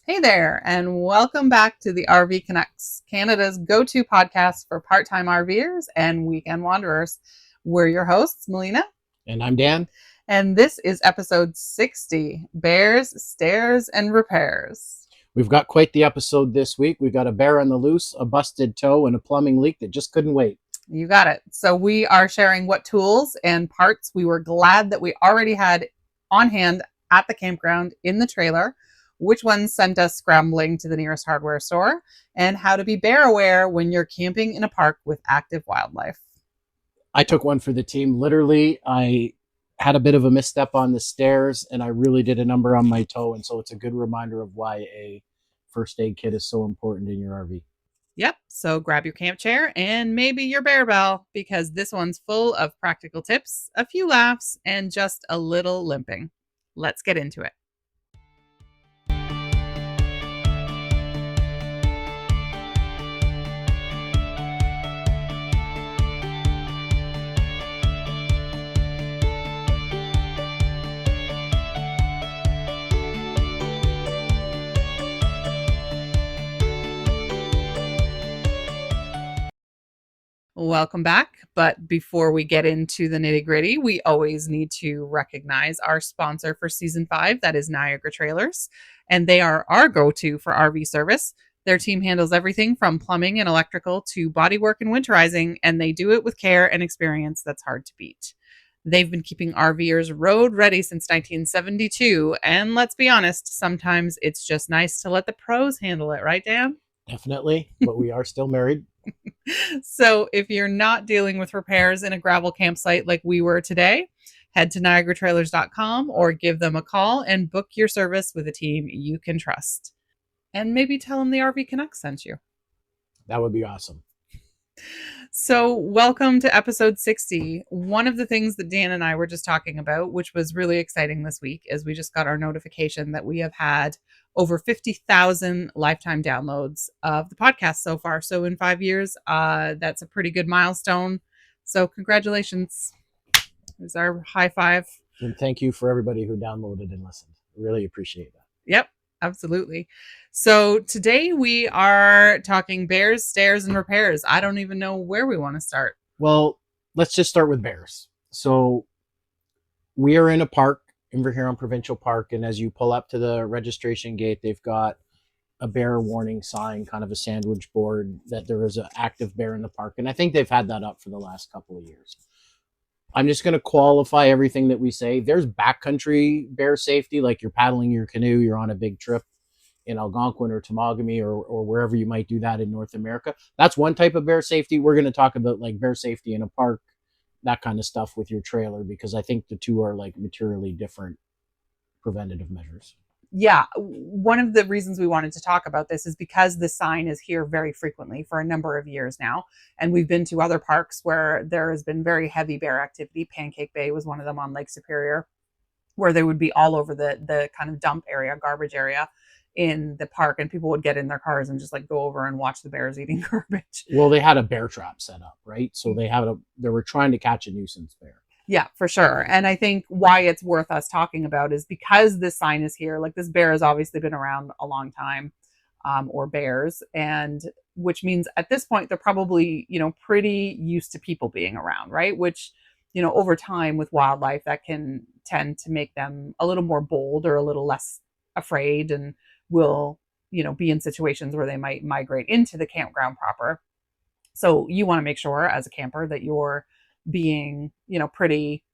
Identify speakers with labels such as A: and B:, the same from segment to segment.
A: Hey there, and welcome back to the RV Canucks, Canada's go-to podcast for part-time RVers and weekend wanderers. We're your hosts, Melina.
B: And I'm Dan.
A: And this is episode 60, Bears, Stairs, and Repairs.
B: We've got quite the episode this week. We've got a bear on the loose, a busted toe, and a plumbing leak that just couldn't wait.
A: You got it. So we are sharing what tools and parts we were glad that we already had on hand at the campground in the trailer, which ones sent us scrambling to the nearest hardware store, and how to be bear aware when you're camping in a park with active wildlife.
B: I took one for the team. Literally, I had a bit of a misstep on the stairs, and I really did a number on my toe. And so it's a good reminder of why a first aid kit is so important in your RV.
A: Yep, so grab your camp chair and maybe your bear bell, because this one's full of practical tips, a few laughs, and just a little limping. Let's get into it. Welcome back. But before we get into the nitty gritty, we always need to recognize our sponsor for season 5, that is Niagara Trailers. And they are our go to for RV service. Their team handles everything from plumbing and electrical to bodywork and winterizing, and they do it with care and experience that's hard to beat. They've been keeping RVers road ready since 1972. And let's be honest, sometimes it's just nice to let the pros handle it, right, Dan?
B: Definitely, but we are still married.
A: So if you're not dealing with repairs in a gravel campsite like we were today, head to niagaratrailers.com or give them a call and book your service with a team you can trust. And maybe tell them the RV Canucks sent you.
B: That would be awesome.
A: So, welcome to episode 60. One of the things that Dan and I were just talking about, which was really exciting this week, is we just got our notification that we have had over 50,000 lifetime downloads of the podcast so far. So, in 5 years, that's a pretty good milestone. So, congratulations. There's our high five.
B: And thank you for everybody who downloaded and listened. Really appreciate that.
A: Yep. Absolutely. So today we are talking bears, stairs, and repairs. I don't even know where we want to start.
B: Well, let's just start with bears. So we are in a park, Inverhuron Provincial Park, and as you pull up to the registration gate, they've got a bear warning sign, kind of a sandwich board, that there is an active bear in the park. And I think they've had that up for the last couple of years. I'm just going to qualify everything that we say. There's backcountry bear safety, like you're paddling your canoe, you're on a big trip in Algonquin or Temagami or wherever you might do that in North America. That's one type of bear safety. We're going to talk about like bear safety in a park, that kind of stuff with your trailer, because I think the two are like materially different preventative measures.
A: Yeah, one of the reasons we wanted to talk about this is because the sign is here very frequently for a number of years now. And we've been to other parks where there has been very heavy bear activity. Pancake Bay was one of them on Lake Superior, where they would be all over the kind of dump area, garbage area in the park, and people would get in their cars and just like go over and watch the bears eating garbage.
B: Well, they had a bear trap set up, right? So they were trying to catch a nuisance bear.
A: Yeah, for sure. And I think why it's worth us talking about is because this sign is here. Like, this bear has obviously been around a long time, or bears, and which means at this point they're probably, pretty used to people being around, right? Which, over time with wildlife, that can tend to make them a little more bold or a little less afraid, and will, be in situations where they might migrate into the campground proper. So you want to make sure as a camper that you're being, pretty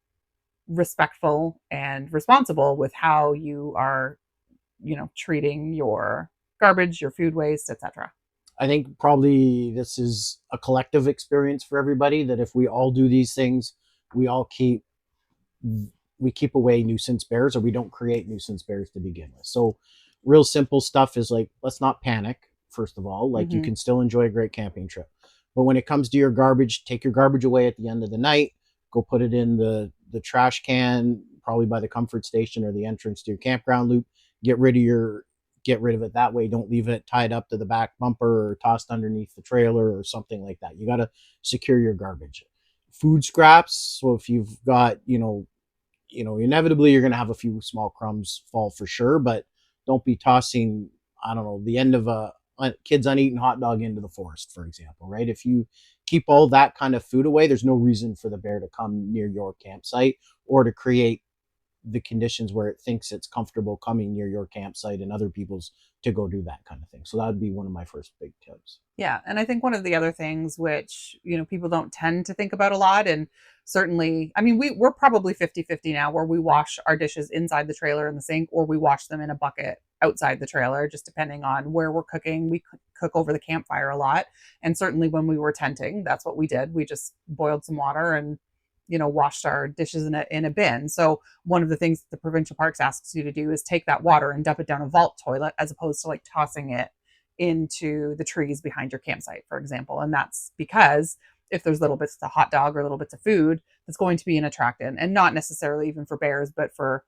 A: respectful and responsible with how you are, treating your garbage, your food waste, etc.
B: I think probably this is a collective experience for everybody, that if we all do these things, we all keep away nuisance bears, or we don't create nuisance bears to begin with. So real simple stuff is like, let's not panic. First of all, like, you can still enjoy a great camping trip. But when it comes to your garbage, take your garbage away at the end of the night, go put it in the trash can, probably by the comfort station or the entrance to your campground loop. Get rid of it that way. Don't leave it tied up to the back bumper or tossed underneath the trailer or something like that. You got to secure your garbage. Food scraps. So if you've got, inevitably you're going to have a few small crumbs fall for sure, but don't be tossing I don't know, the end of a kid's uneaten hot dog into the forest, for example, right? If you keep all that kind of food away, there's no reason for the bear to come near your campsite or to create the conditions where it thinks it's comfortable coming near your campsite and other people's to go do that kind of thing. So that would be one of my first big tips.
A: Yeah, and I think one of the other things which, people don't tend to think about a lot, and certainly, I mean, we're probably 50-50 now, where we wash our dishes inside the trailer in the sink, or we wash them in a bucket outside the trailer, just depending on where we're cooking. We cook over the campfire a lot, and certainly when we were tenting, that's what we did. We just boiled some water and washed our dishes in a bin. So one of the things that the provincial parks asks you to do is take that water and dump it down a vault toilet, as opposed to like tossing it into the trees behind your campsite, for example. And that's because if there's little bits of hot dog or little bits of food, that's going to be an attractant, and not necessarily even for bears, but for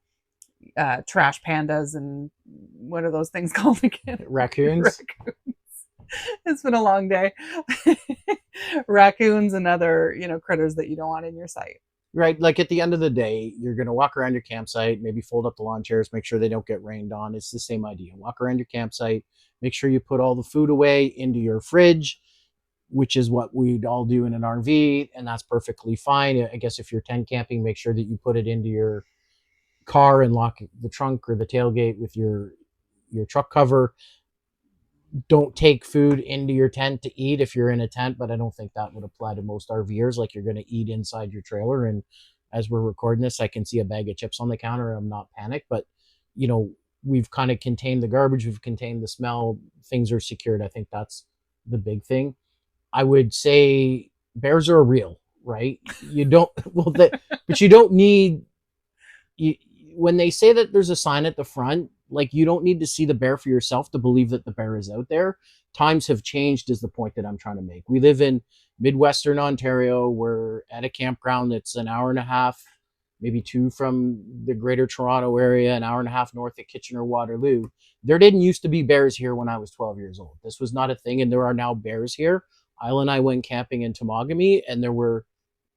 A: trash pandas and what are those things called again?
B: Raccoons.
A: Raccoons. It's been a long day. Raccoons and other critters that you don't want in your sight.
B: Right, like at the end of the day, you're going to walk around your campsite, maybe fold up the lawn chairs, make sure they don't get rained on. It's the same idea. Walk around your campsite, make sure you put all the food away into your fridge, which is what we'd all do in an RV, and that's perfectly fine. I guess if you're tent camping, make sure that you put it into your car and lock the trunk or the tailgate with your truck cover. Don't take food into your tent to eat if you're in a tent, but I don't think that would apply to most RVers. Like, you're going to eat inside your trailer. And as we're recording this, I can see a bag of chips on the counter. I'm not panicked, but we've kind of contained the garbage. We've contained the smell. Things are secured. I think that's the big thing. I would say bears are real, right? You don't, but you don't need, when they say that there's a sign at the front, like, you don't need to see the bear for yourself to believe that the bear is out there. Times have changed is the point that I'm trying to make. We live in Midwestern Ontario. We're at a campground that's an hour and a half, maybe two from the greater Toronto area, an hour and a half north of Kitchener-Waterloo. There didn't used to be bears here when I was 12 years old. This was not a thing, and there are now bears here. Isla and I went camping in Temagami, and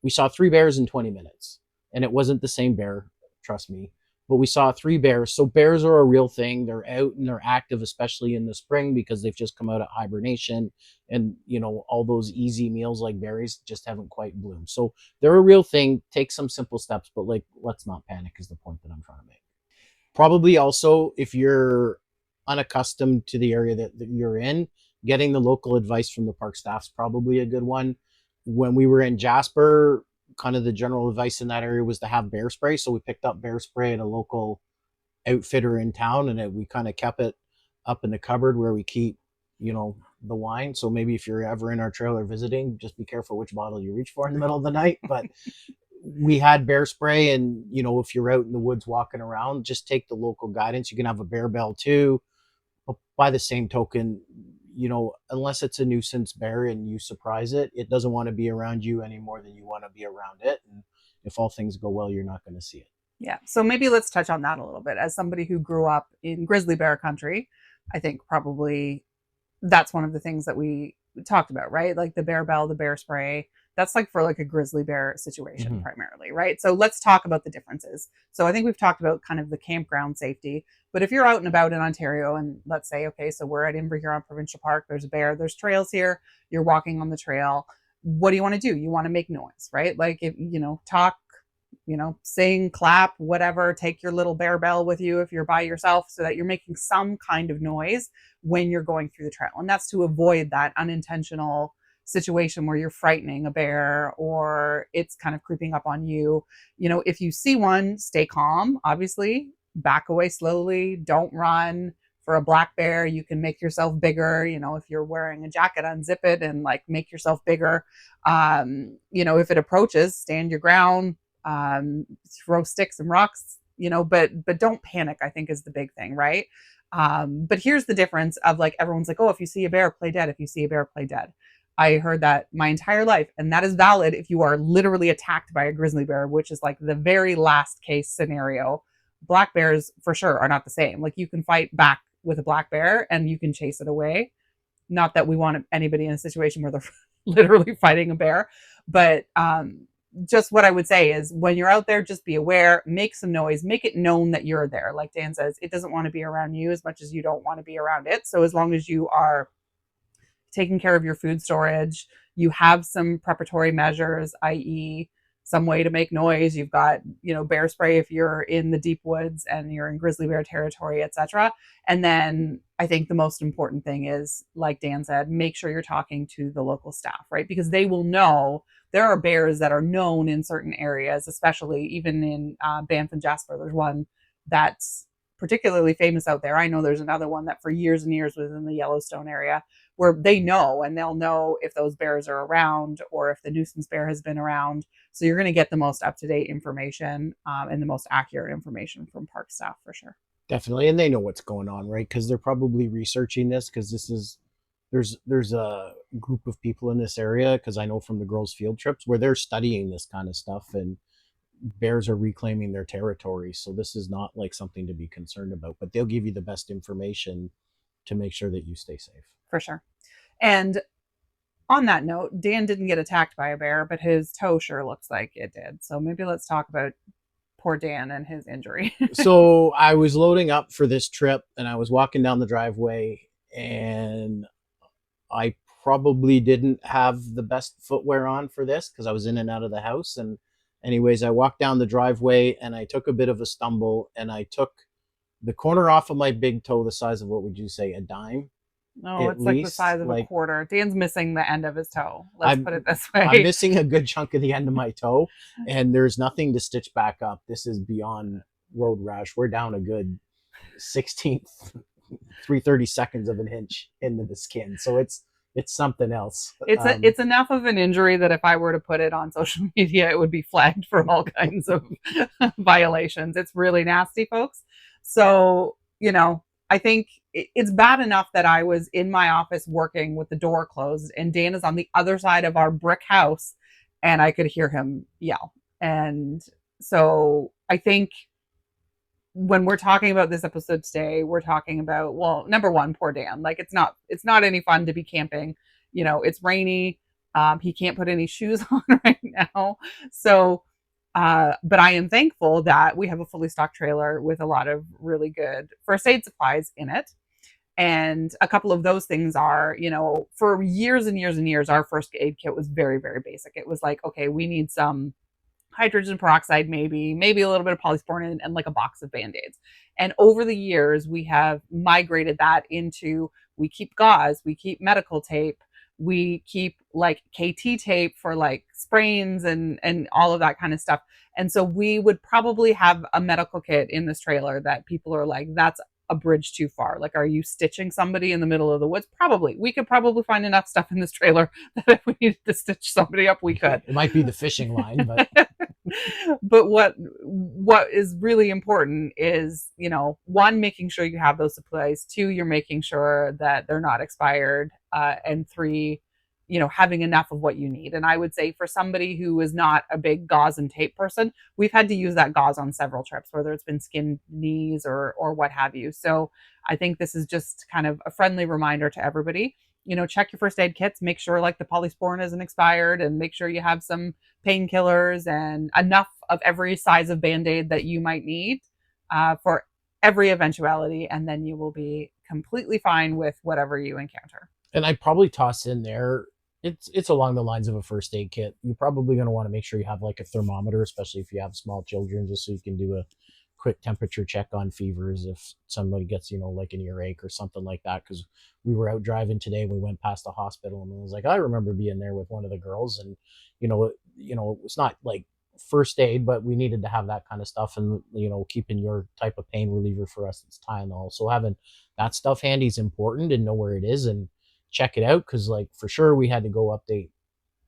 B: we saw 3 bears in 20 minutes. And it wasn't the same bear, trust me, but we saw 3 bears. So bears are a real thing. They're out and they're active, especially in the spring, because they've just come out of hibernation, and all those easy meals like berries just haven't quite bloomed. So they're a real thing. Take some simple steps, but like, let's not panic is the point that I'm trying to make. Probably also, if you're unaccustomed to the area that you're in, getting the local advice from the park staff is probably a good one. When we were in Jasper, kind of the general advice in that area was to have bear spray. So we picked up bear spray at a local outfitter in town, and we kind of kept it up in the cupboard where we keep, the wine. So maybe if you're ever in our trailer visiting, just be careful which bottle you reach for in the middle of the night. But we had bear spray, and if you're out in the woods walking around, just take the local guidance. You can have a bear bell too. But by the same token, unless it's a nuisance bear and you surprise it, it doesn't want to be around you any more than you want to be around it. And if all things go well, you're not going to see it.
A: Yeah. So maybe let's touch on that a little bit. As somebody who grew up in grizzly bear country, I think probably that's one of the things that we talked about, right? Like the bear bell, the bear spray. That's like for like a grizzly bear situation primarily, right? So let's talk about the differences. So I think we've talked about kind of the campground safety, but if you're out and about in Ontario, and let's say, okay, so we're at Inverhuron Provincial Park, there's a bear, there's trails here, you're walking on the trail. What do you want to do? You want to make noise, right? Like, if talk, sing, clap, whatever, take your little bear bell with you if you're by yourself, so that you're making some kind of noise when you're going through the trail. And that's to avoid that unintentional situation where you're frightening a bear or it's kind of creeping up on you. If you see one, stay calm, obviously, back away slowly, don't run. For a black bear, you can make yourself bigger. If you're wearing a jacket, unzip it and like make yourself bigger. If it approaches, stand your ground, throw sticks and rocks, but don't panic, I think, is the big thing, right? But here's the difference of, like, everyone's like, oh, if you see a bear, play dead. If you see a bear, play dead. I heard that my entire life, and that is valid if you are literally attacked by a grizzly bear, which is like the very last case scenario. Black bears for sure are not the same. Like, you can fight back with a black bear and you can chase it away. Not that we want anybody in a situation where they're literally fighting a bear, but just what I would say is when you're out there, just be aware, make some noise, make it known that you're there. Like Dan says, it doesn't want to be around you as much as you don't want to be around it. So as long as you are taking care of your food storage, you have some preparatory measures, i.e., some way to make noise. You've got, bear spray if you're in the deep woods and you're in grizzly bear territory, etc. And then I think the most important thing is, like Dan said, make sure you're talking to the local staff, right? Because they will know there are bears that are known in certain areas, especially even in Banff and Jasper. There's one that's particularly famous out there. I know there's another one that for years and years was in the Yellowstone area where they know, and they'll know if those bears are around or if the nuisance bear has been around. So you're going to get the most up-to-date information and the most accurate information from park staff for sure.
B: Definitely, and they know what's going on, right? Because they're probably researching this, because there's a group of people in this area, because I know from the girls' field trips, where they're studying this kind of stuff, and bears are reclaiming their territory. So this is not like something to be concerned about, but they'll give you the best information to make sure that you stay safe.
A: For sure. And on that note, Dan didn't get attacked by a bear, but his toe sure looks like it did. So maybe let's talk about poor Dan and his injury.
B: So I was loading up for this trip, and I was walking down the driveway, and I probably didn't have the best footwear on for this because I was in and out of the house. And anyways, I walked down the driveway and I took a bit of a stumble, and I took the corner off of my big toe, the size of, what would you say, a dime?
A: No, it's like the size of a quarter. Dan's missing the end of his toe. Let's put it this way.
B: I'm missing a good chunk of the end of my toe, and there's nothing to stitch back up. This is beyond road rash. We're down a good 16th, 3/32 of an inch into the skin. So it's something else.
A: It's enough of an injury that if I were to put it on social media, it would be flagged for all kinds of violations. It's really nasty, folks. So, I think it's bad enough that I was in my office working with the door closed, and Dan is on the other side of our brick house, and I could hear him yell. And so I think when we're talking about this episode today, we're talking about, well, number one, poor Dan. Like it's not any fun to be camping. It's rainy. He can't put any shoes on right now. So but I am thankful that we have a fully stocked trailer with a lot of really good first aid supplies in it. And a couple of those things are, for years and years and years, our first aid kit was very, very basic. It was like, okay, we need some hydrogen peroxide, maybe a little bit of polysporin, and like a box of Band-Aids. And over the years, we have migrated that into, we keep gauze, we keep medical tape, we keep like KT tape for like sprains and all of that kind of stuff. And so we would probably have a medical kit in this trailer that people are like, that's a bridge too far. Like, are you stitching somebody in the middle of the woods? Probably. We could probably find enough stuff in this trailer that if we needed to stitch somebody up, we could.
B: It might be the fishing line, but
A: but what is really important is, one, making sure you have those supplies. Two, you're making sure that they're not expired. And three, having enough of what you need. And I would say for somebody who is not a big gauze and tape person, we've had to use that gauze on several trips, whether it's been skinned knees or what have you. So I think this is just kind of a friendly reminder to everybody. Check your first aid kits, make sure like the polysporin isn't expired, and make sure you have some painkillers and enough of every size of Band-Aid that you might need for every eventuality. And then you will be completely fine with whatever you encounter.
B: And I'd probably toss in there, it's along the lines of a first aid kit. You're probably going to want to make sure you have like a thermometer, especially if you have small children, just so you can do a quick temperature check on fevers if somebody gets, like an earache or something like that. Because we were out driving today and we went past a hospital, and I was like, I remember being there with one of the girls, and it's not like first aid, but we needed to have that kind of stuff. And keeping your type of pain reliever, for us it's Tylenol, so having that stuff handy is important, and know where it is and check it out. Because like for sure we had to go update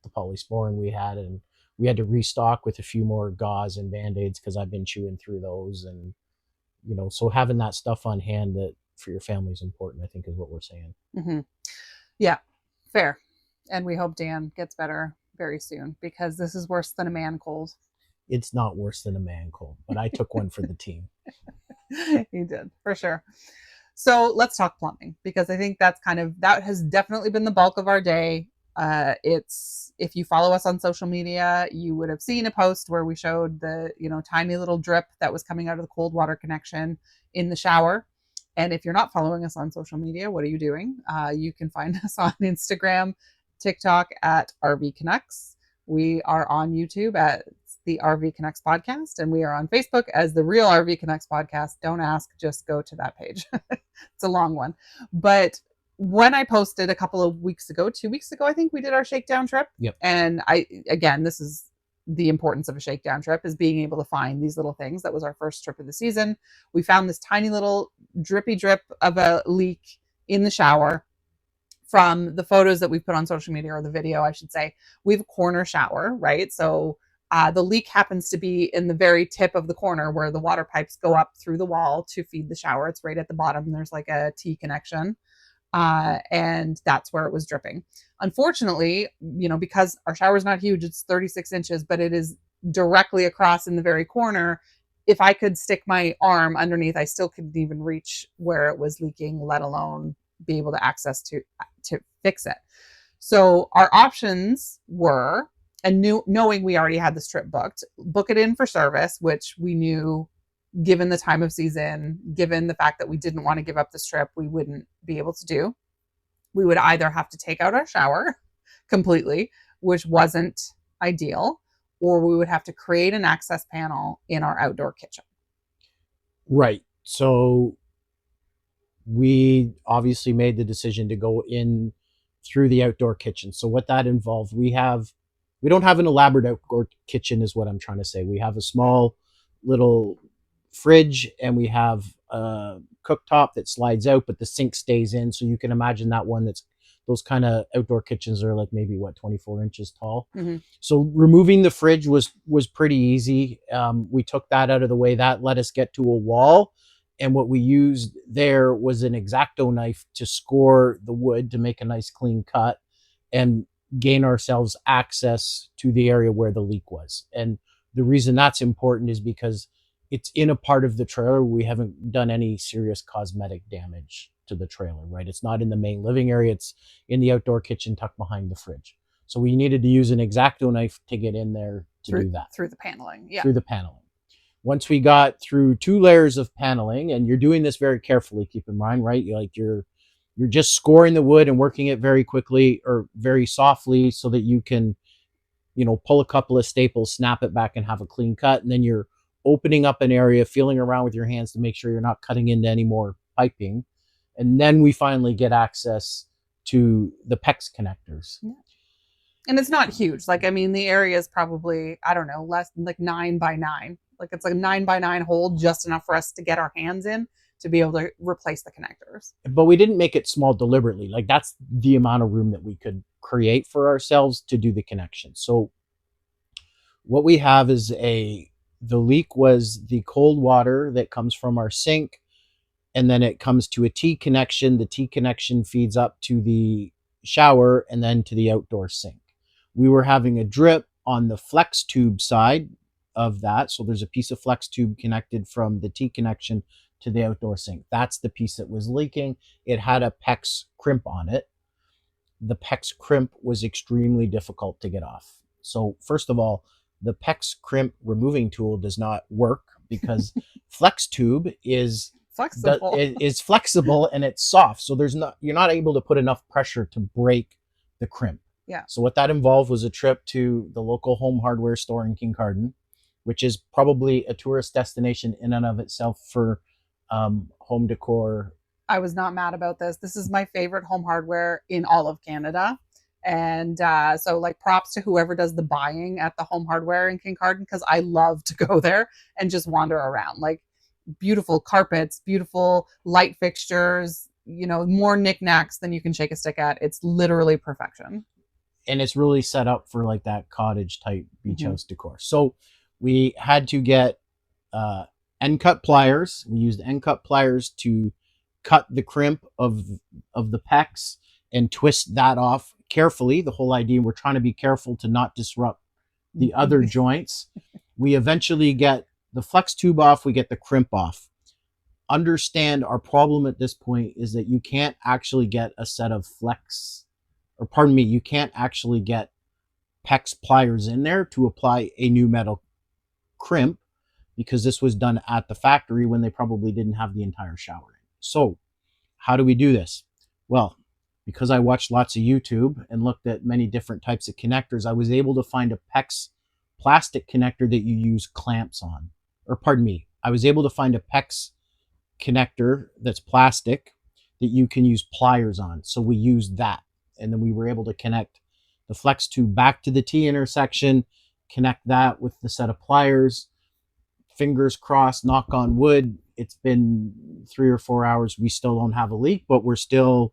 B: the polysporin we had, and we had to restock with a few more gauze and Band-Aids because I've been chewing through those. And so having that stuff on hand that for your family is important, I think, is what we're saying.
A: Mm-hmm. Yeah, fair. And we hope Dan gets better very soon, because this is worse than a man cold.
B: It's not worse than a man cold, but I took one for the team.
A: You did, for sure. So let's talk plumbing, because I think that has definitely been the bulk of our day. It's if you follow us on social media, you would have seen a post where we showed the tiny little drip that was coming out of the cold water connection in the shower. And if you're not following us on social media, what are you doing? You can find us on Instagram, TikTok at RV Canucks. We are on YouTube at the RV Canucks podcast, and we are on Facebook as the Real RV Canucks podcast. Don't ask, just go to that page. It's a long one. But when I posted a couple of weeks ago, 2 weeks ago, I think we did our shakedown trip.
B: Yep.
A: And again, this is the importance of a shakedown trip, is being able to find these little things. That was our first trip of the season. We found this tiny little drippy drip of a leak in the shower. From the photos that we've put on social media, or the video, I should say, we have a corner shower, right? So the leak happens to be in the very tip of the corner where the water pipes go up through the wall to feed the shower. It's right at the bottom. There's like a T connection. And that's where it was dripping. Unfortunately, because our shower is not huge, it's 36 inches, but it is directly across in the very corner. If I could stick my arm underneath, I still couldn't even reach where it was leaking, let alone be able to access to fix it. So our options were, and knowing we already had this trip booked, book it in for service, which we knew, given the time of season, given the fact that we didn't want to give up this trip, we wouldn't be able to do. We would either have to take out our shower completely, which wasn't ideal, or we would have to create an access panel in our outdoor kitchen.
B: Right. So we obviously made the decision to go in through the outdoor kitchen. So what that involved, we don't have an elaborate outdoor kitchen is what I'm trying to say. We have a small little fridge, and we have a cooktop that slides out, but the sink stays in. So you can imagine that one, that's those kind of outdoor kitchens are like maybe 24 inches tall.
A: Mm-hmm.
B: So removing the fridge was pretty easy. We took that out of the way. That let us get to a wall. And what we used there was an X-Acto knife to score the wood to make a nice clean cut and gain ourselves access to the area where the leak was. And the reason that's important is because it's in a part of the trailer where we haven't done any serious cosmetic damage to the trailer, right? It's not in the main living area. It's in the outdoor kitchen tucked behind the fridge. So we needed to use an X-Acto knife to get in there to do that.
A: Through the paneling. Yeah.
B: Through the paneling. Once we got through 2 layers of paneling, and you're doing this very carefully, keep in mind, right? You're just scoring the wood and working it very quickly or very softly so that you can, pull a couple of staples, snap it back, and have a clean cut. And then you're opening up an area, feeling around with your hands to make sure you're not cutting into any more piping. And then we finally get access to the PEX connectors.
A: Yeah. And it's not huge. The area is probably, I don't know, less than 9 by 9. It's like a 9 by 9 hole, just enough for us to get our hands in to be able to replace the connectors.
B: But we didn't make it small deliberately. That's the amount of room that we could create for ourselves to do the connection. So what we have is the leak was the cold water that comes from our sink, and then it comes to a T connection. The T connection feeds up to the shower and then to the outdoor sink. We were having a drip on the flex tube side of that. So there's a piece of flex tube connected from the T connection to the outdoor sink. That's the piece that was leaking. It had a PEX crimp on it. The PEX crimp was extremely difficult to get off. So first of all, the PEX crimp removing tool does not work because flex tube is flexible and it's soft. So you're not able to put enough pressure to break the crimp.
A: Yeah.
B: So what that involved was a trip to the local home hardware store in Kincardine, which is probably a tourist destination in and of itself for home decor.
A: I was not mad about this. This is my favorite home hardware in all of Canada. And so props to whoever does the buying at the home hardware in Kincardine, because I love to go there and just wander around. Beautiful carpets, beautiful light fixtures, more knickknacks than you can shake a stick at. It's literally perfection.
B: And it's really set up for that cottage type beach house decor. So we had to get end cut pliers. We used end cut pliers to cut the crimp of the PEX and twist that off carefully. The whole idea, we're trying to be careful to not disrupt the other joints. We eventually get the flex tube off, we get the crimp off. Understand our problem at this point is that you can't actually get a set of flex or pardon me, you can't actually get PEX pliers in there to apply a new metal crimp, because this was done at the factory when they probably didn't have the entire shower in. So how do we do this? Well, because I watched lots of YouTube and looked at many different types of connectors, I was able to find a PEX plastic connector that you use clamps on. Or pardon me, I was able to find a PEX connector that's plastic that you can use pliers on. So we used that. And then we were able to connect the flex tube back to the T intersection, connect that with the set of pliers. Fingers crossed, knock on wood. It's been 3 or 4 hours. We still don't have a leak, but we're still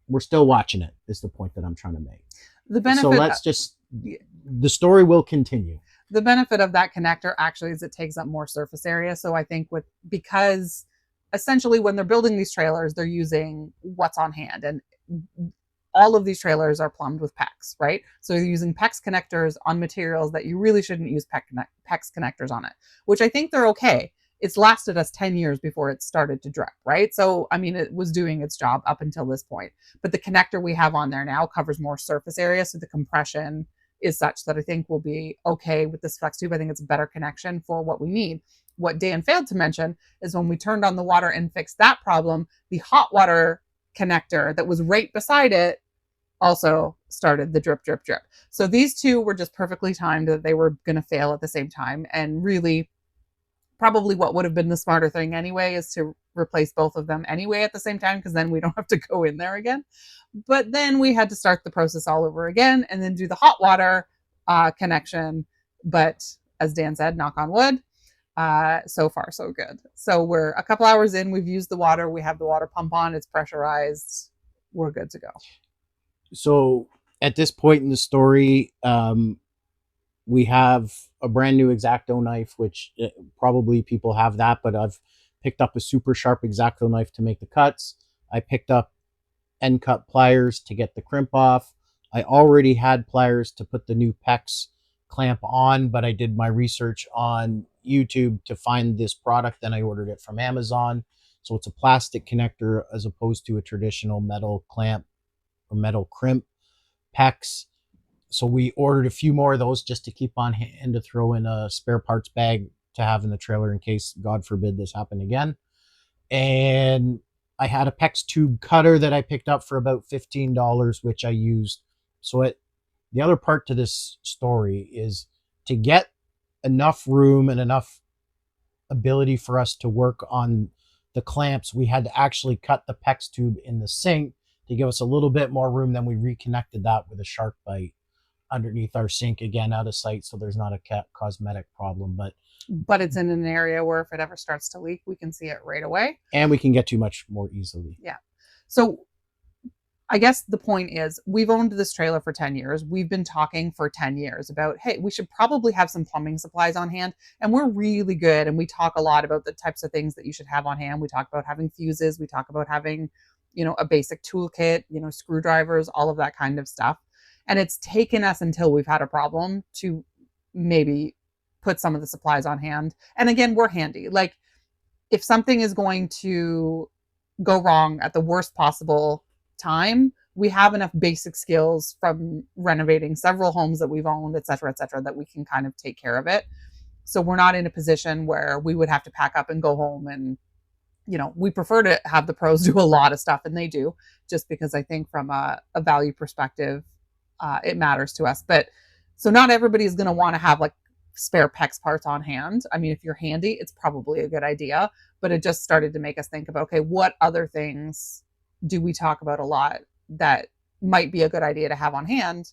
B: watching it, is the point that I'm trying to make.
A: The
B: So
A: benefit
B: let's just, the story will continue.
A: the benefit of that connector actually is it takes up more surface area. So I think because essentially when they're building these trailers, they're using what's on hand, and all of these trailers are plumbed with PEX, right? So you're using PEX connectors on materials that you really shouldn't use PEX connectors on it, which I think they're okay. It's lasted us 10 years before it started to drip, right? So, I mean, it was doing its job up until this point. But the connector we have on there now covers more surface area. So the compression is such that I think we'll be okay with this flex tube. I think it's a better connection for what we need. What Dan failed to mention is when we turned on the water and fixed that problem, the hot water connector that was right beside it also started the drip, drip, drip. So these two were just perfectly timed that they were going to fail at the same time. And really, probably what would have been the smarter thing anyway is to replace both of them anyway at the same time, because then we don't have to go in there again. But then we had to start the process all over again and then do the hot water connection. But as Dan said, knock on wood, so far so good. So we're a couple hours in, we've used the water, we have the water pump on, it's pressurized, we're good to go.
B: So at this point in the story, we have a brand new X-Acto knife, which probably people have that, but I've picked up a super sharp X-Acto knife to make the cuts. I picked up end cut pliers to get the crimp off. I already had pliers to put the new PEX clamp on, but I did my research on YouTube to find this product, and I ordered it from Amazon. So it's a plastic connector as opposed to a traditional metal clamp or metal crimp PEX. So we ordered a few more of those just to keep on hand to throw in a spare parts bag to have in the trailer in case, God forbid, this happened again. And I had a PEX tube cutter that I picked up for about $15, which I used. So the other part to this story is to get enough room and enough ability for us to work on the clamps, we had to actually cut the PEX tube in the sink to give us a little bit more room. Then we reconnected that with a shark bite underneath our sink, again out of sight, so there's not a cosmetic problem.
A: But it's in an area where if it ever starts to leak, we can see it right away.
B: And we can get to much more easily.
A: Yeah. So I guess the point is we've owned this trailer for 10 years. We've been talking for 10 years about, hey, we should probably have some plumbing supplies on hand. And we're really good. And we talk a lot about the types of things that you should have on hand. We talk about having fuses. We talk about having, a basic toolkit, screwdrivers, all of that kind of stuff. And it's taken us until we've had a problem to maybe put some of the supplies on hand. And again, we're handy. Like if something is going to go wrong at the worst possible time, we have enough basic skills from renovating several homes that we've owned, et cetera, that we can kind of take care of it. So we're not in a position where we would have to pack up and go home. And, we prefer to have the pros do a lot of stuff, and they do, just because I think from a value perspective, it matters to us. But so not everybody is going to want to have like spare PEX parts on hand. I mean, if you're handy, it's probably a good idea, but it just started to make us think about, okay, what other things do we talk about a lot that might be a good idea to have on hand?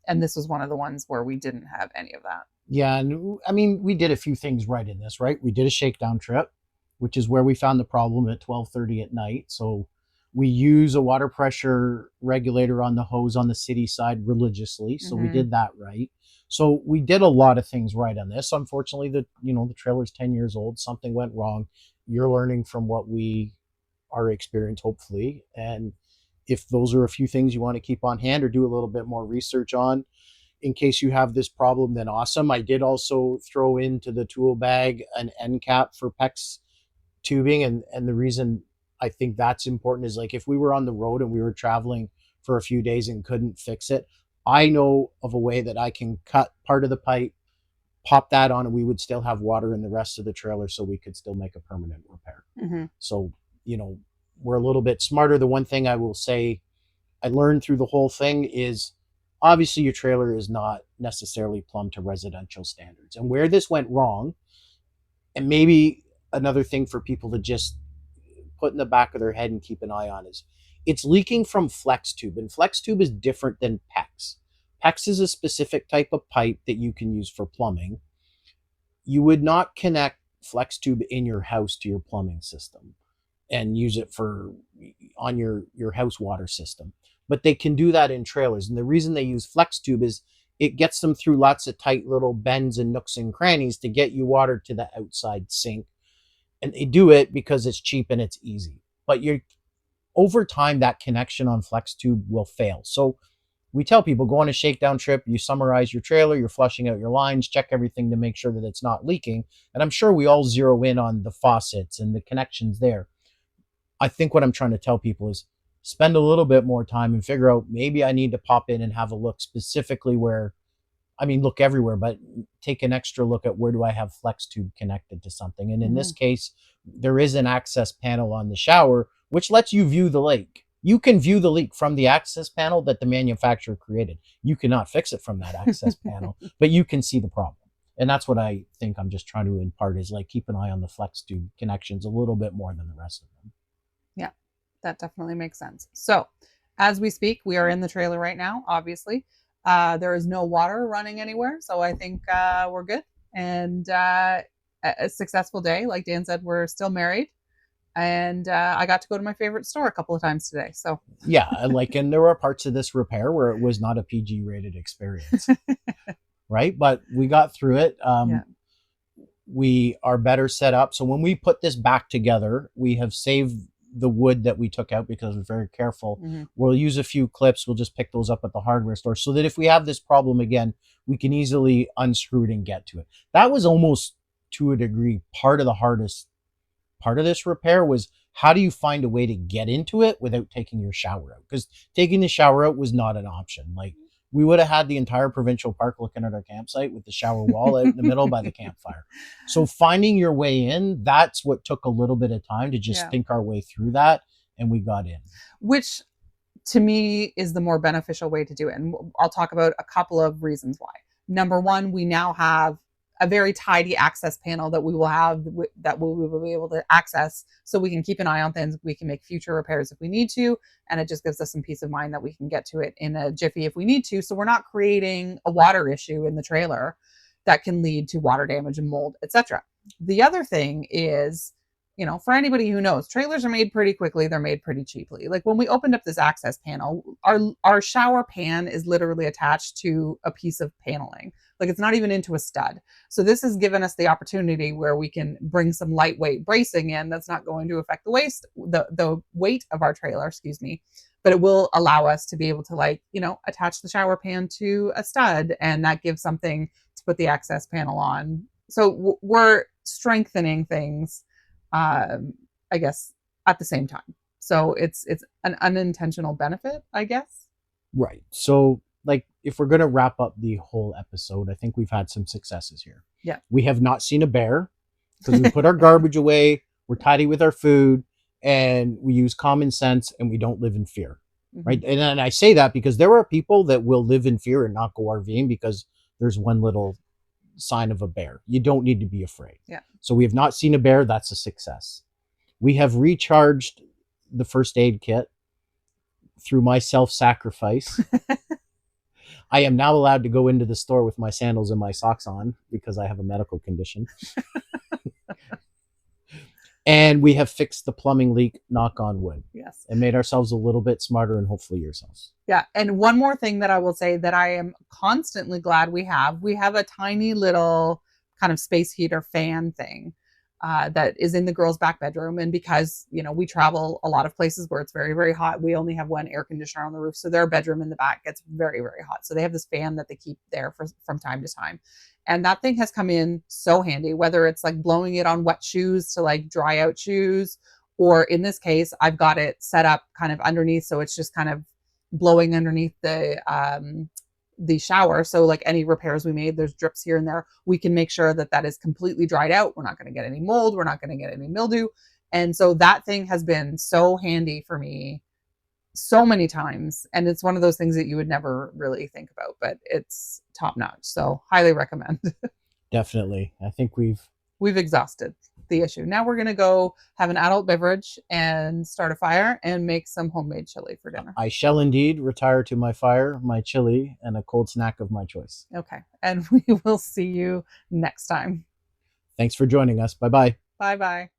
A: And this was one of the ones where we didn't have any of that.
B: Yeah. And I mean, we did a few things right in this, right? We did a shakedown trip, which is where we found the problem at 12:30 at night. So we use a water pressure regulator on the hose on the city side religiously. So we did that right. So we did a lot of things right on this. Unfortunately, the trailer's 10 years old. Something went wrong. You're learning from what we are experienced, hopefully. And if those are a few things you want to keep on hand or do a little bit more research on in case you have this problem, then awesome. I did also throw into the tool bag an end cap for PEX tubing. And the reason I think that's important is like if we were on the road and we were traveling for a few days and couldn't fix it, I know of a way that I can cut part of the pipe, pop that on, and we would still have water in the rest of the trailer, so we could still make a permanent repair.
A: Mm-hmm.
B: So, we're a little bit smarter. The one thing I will say I learned through the whole thing is obviously your trailer is not necessarily plumbed to residential standards. And where this went wrong, and maybe another thing for people to just put in the back of their head and keep an eye on, is it's leaking from flex tube. And flex tube is different than PEX. PEX is a specific type of pipe that you can use for plumbing. You would not connect flex tube in your house to your plumbing system and use it for on your house water system. But they can do that in trailers. And the reason they use flex tube is it gets them through lots of tight little bends and nooks and crannies to get you water to the outside sink. And they do it because it's cheap and it's easy. But over time, that connection on flex tube will fail. So we tell people, go on a shakedown trip, you summarize your trailer, you're flushing out your lines, check everything to make sure that it's not leaking. And I'm sure we all zero in on the faucets and the connections there. I think what I'm trying to tell people is spend a little bit more time and figure out, maybe I need to pop in and have a look specifically where, look everywhere, but take an extra look at where do I have flex tube connected to something. And in this case, there is an access panel on the shower, which lets you view the leak. You can view the leak from the access panel that the manufacturer created. You cannot fix it from that access panel, but you can see the problem. And that's what I think I'm just trying to impart, is like, keep an eye on the flex tube connections a little bit more than the rest of them.
A: Yeah, that definitely makes sense. So as we speak, we are in the trailer right now, obviously. There is no water running anywhere, so I think we're good. And a successful day. Like Dan said, we're still married. And I got to go to my favorite store a couple of times today. So
B: yeah, and there were parts of this repair where it was not a PG rated experience, right? But we got through it. We are better set up. So when we put this back together, we have saved the wood that we took out because we're very careful. We'll use a few clips. We'll just pick those up at the hardware store so that if we have this problem again, we can easily unscrew it and get to it. That was almost, to a degree, part of the hardest part of this repair, was how do you find a way to get into it without taking your shower out? Because taking the shower out was not an option. Like, we would have had the entire provincial park looking at our campsite with the shower wall out in the middle by the campfire. So finding your way in, that's what took a little bit of time to just think our way through that. And we got in.
A: Which to me is the more beneficial way to do it. And I'll talk about a couple of reasons why. Number one, we now have a very tidy access panel that we will be able to access, so we can keep an eye on things. We can make future repairs if we need to, and it just gives us some peace of mind that we can get to it in a jiffy if we need to. So we're not creating a water issue in the trailer that can lead to water damage and mold, etc. The other thing is, for anybody who knows, trailers are made pretty quickly. They're made pretty cheaply. Like, when we opened up this access panel, our shower pan is literally attached to a piece of paneling. Like, it's not even into a stud. So this has given us the opportunity where we can bring some lightweight bracing in that's not going to affect the weight of our trailer, but it will allow us to be able to, attach the shower pan to a stud, and that gives something to put the access panel on. So we're strengthening things, I guess, at the same time. So it's an unintentional benefit, I guess.
B: Right. So, if we're going to wrap up the whole episode, I think we've had some successes here.
A: Yeah.
B: We have not seen a bear because we put our garbage away, we're tidy with our food, and we use common sense, and we don't live in fear. Right. And I say that because there are people that will live in fear and not go RVing because there's one little sign of a bear. You don't need to be afraid.
A: Yeah.
B: So we have not seen a bear. That's a success. We have recharged the first aid kit through my self-sacrifice. I am now allowed to go into the store with my sandals and my socks on because I have a medical condition. And we have fixed the plumbing leak, knock on wood.
A: Yes.
B: And made ourselves a little bit smarter, and hopefully yourselves.
A: Yeah. And one more thing that I will say that I am constantly glad we have a tiny little kind of space heater fan thing that is in the girls' back bedroom. And because, we travel a lot of places where it's very, very hot, we only have one air conditioner on the roof. So their bedroom in the back gets very, very hot. So they have this fan that they keep there from time to time. And that thing has come in so handy, whether it's like blowing it on wet shoes to like dry out shoes, or in this case, I've got it set up kind of underneath. So it's just kind of blowing underneath the shower. So like any repairs we made, there's drips here and there. We can make sure that that is completely dried out. We're not going to get any mold. We're not going to get any mildew. And so that thing has been so handy for me so many times. And it's one of those things that you would never really think about, but it's top notch. So highly recommend.
B: Definitely. I think
A: We've exhausted the issue. Now we're going to go have an adult beverage and start a fire and make some homemade chili for dinner.
B: I shall indeed retire to my fire, my chili, and a cold snack of my choice.
A: Okay. And we will see you next time.
B: Thanks for joining us. Bye bye.
A: Bye bye.